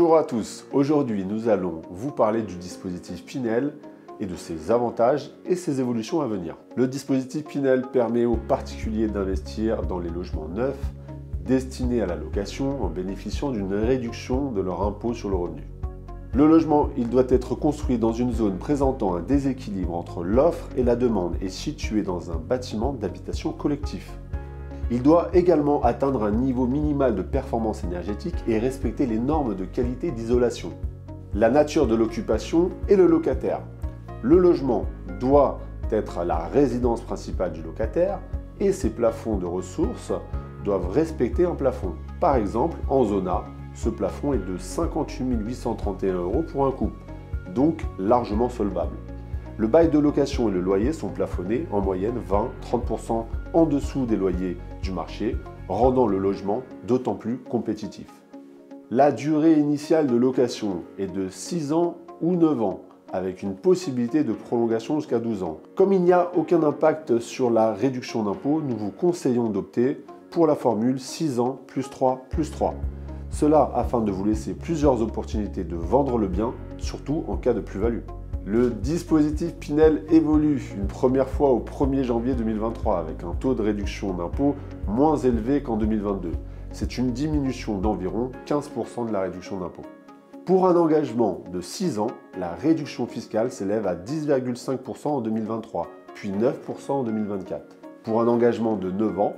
Bonjour à tous, aujourd'hui nous allons vous parler du dispositif Pinel et de ses avantages et ses évolutions à venir. Le dispositif Pinel permet aux particuliers d'investir dans les logements neufs destinés à la location en bénéficiant d'une réduction de leur impôt sur le revenu. Le logement, il doit être construit dans une zone présentant un déséquilibre entre l'offre et la demande et situé dans un bâtiment d'habitation collectif. Il doit également atteindre un niveau minimal de performance énergétique et respecter les normes de qualité d'isolation. La nature de l'occupation et le locataire. Le logement doit être la résidence principale du locataire et ses plafonds de ressources doivent respecter un plafond. Par exemple, en zone A, ce plafond est de 58 831 € pour un couple, donc largement solvable. Le bail de location et le loyer sont plafonnés en moyenne 20-30% en dessous des loyers du marché, rendant le logement d'autant plus compétitif. La durée initiale de location est de 6 ans ou 9 ans, avec une possibilité de prolongation jusqu'à 12 ans. Comme il n'y a aucun impact sur la réduction d'impôt, nous vous conseillons d'opter pour la formule 6 ans plus 3 plus 3. Cela afin de vous laisser plusieurs opportunités de vendre le bien, surtout en cas de plus-value. Le dispositif Pinel évolue une première fois au 1er janvier 2023 avec un taux de réduction d'impôt moins élevé qu'en 2022. C'est une diminution d'environ 15% de la réduction d'impôt. Pour un engagement de 6 ans, la réduction fiscale s'élève à 10,5% en 2023, puis 9% en 2024. Pour un engagement de 9 ans,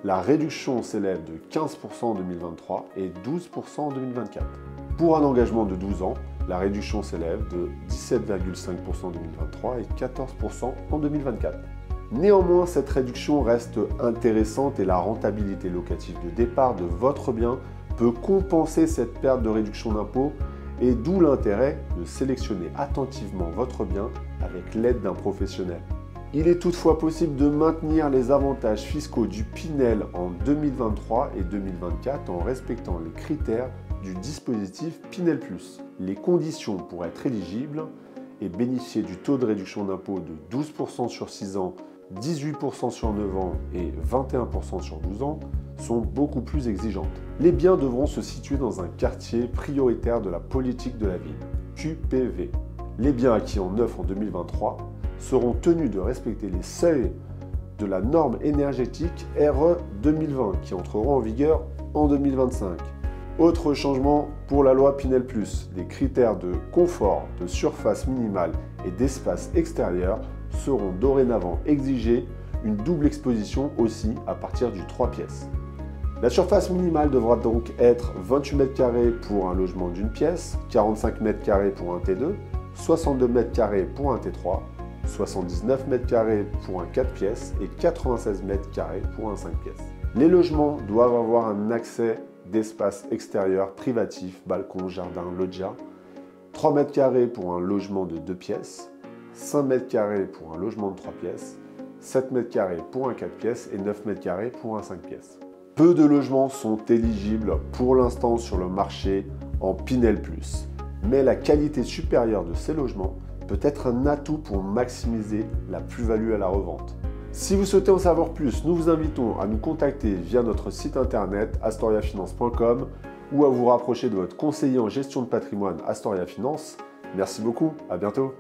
la réduction s'élève de 15% en 2023 et 12% en 2024. Pour un engagement de 12 ans, la réduction s'élève de 17,5% en 2023 et 14% en 2024. Néanmoins, cette réduction reste intéressante et la rentabilité locative de départ de votre bien peut compenser cette perte de réduction d'impôt et d'où l'intérêt de sélectionner attentivement votre bien avec l'aide d'un professionnel. Il est toutefois possible de maintenir les avantages fiscaux du Pinel en 2023 et 2024 en respectant les critères du dispositif Pinel+. Les conditions pour être éligible et bénéficier du taux de réduction d'impôt de 12% sur 6 ans, 18% sur 9 ans et 21% sur 12 ans sont beaucoup plus exigeantes. Les biens devront se situer dans un quartier prioritaire de la politique de la ville, QPV. Les biens acquis en neuf en 2023 seront tenus de respecter les seuils de la norme énergétique RE 2020 qui entreront en vigueur en 2025. Autre changement pour la loi Pinel+, les critères de confort, de surface minimale et d'espace extérieur seront dorénavant exigés, une double exposition aussi à partir du 3 pièces. La surface minimale devra donc être 28 m² pour un logement d'une pièce, 45 m² pour un T2, 62 m² pour un T3, 79 m² pour un 4 pièces et 96 m² pour un 5 pièces. Les logements doivent avoir un accès d'espace extérieur privatif, balcon, jardin, loggia, 3 m² pour un logement de 2 pièces, 5 m² pour un logement de 3 pièces, 7 m² pour un 4 pièces et 9 m² pour un 5 pièces. Peu de logements sont éligibles pour l'instant sur le marché en Pinel+, mais la qualité supérieure de ces logements peut être un atout pour maximiser la plus-value à la revente. Si vous souhaitez en savoir plus, nous vous invitons à nous contacter via notre site internet astoriafinance.com ou à vous rapprocher de votre conseiller en gestion de patrimoine Astoria Finance. Merci beaucoup, à bientôt.